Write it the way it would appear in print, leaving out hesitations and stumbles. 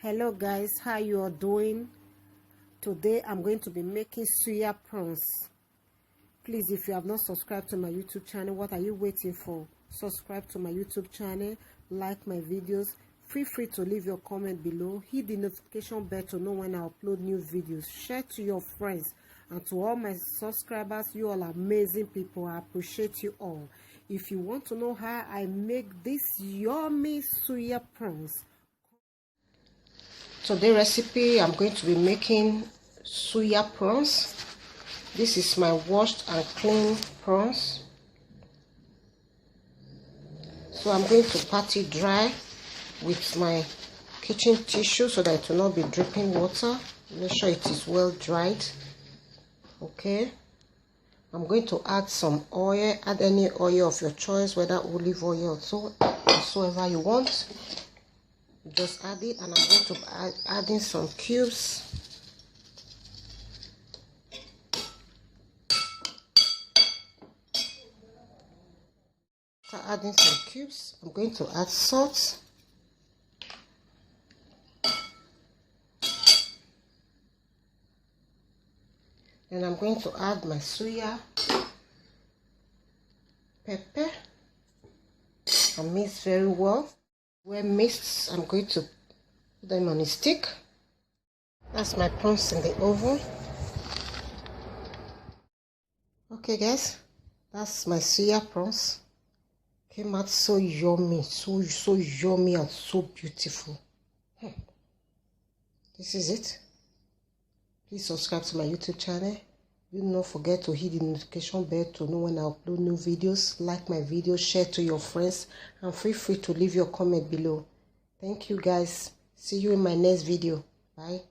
Hello guys, how you are doing? Today I'm going to be making suya prawns. Please, if you have not subscribed to my YouTube channel, what are you waiting for? Subscribe to my YouTube channel, like my videos. Feel free to leave your comment below. Hit the notification bell to know when I upload new videos. Share to your friends, and to all my subscribers, you all are amazing people. I appreciate you all. If you want to know how I make this yummy suya prawns, today's recipe, I'm going to be making suya prawns. This is my washed and clean prawns. So I'm going to pat it dry with my kitchen tissue so that it will not be dripping water. Make sure it is well dried. Okay. I'm going to add some oil. Add any oil of your choice, whether olive oil or so, whatsoever you want. Just add it, and I'm going to add in some cubes. After adding some cubes, I'm going to add salt. Then I'm going to add my suya, pepper, and mix very well. When mixed, I'm going to put them on a stick. That's my prawns in the oven. Okay guys, that's my suya prawns. Came out so yummy, so yummy and so beautiful. This is it. Please subscribe to my YouTube channel. Do not forget to hit the notification bell to know when I upload new videos. Like my videos, share to your friends, and feel free to leave your comment below. Thank you guys. See you in my next video. Bye.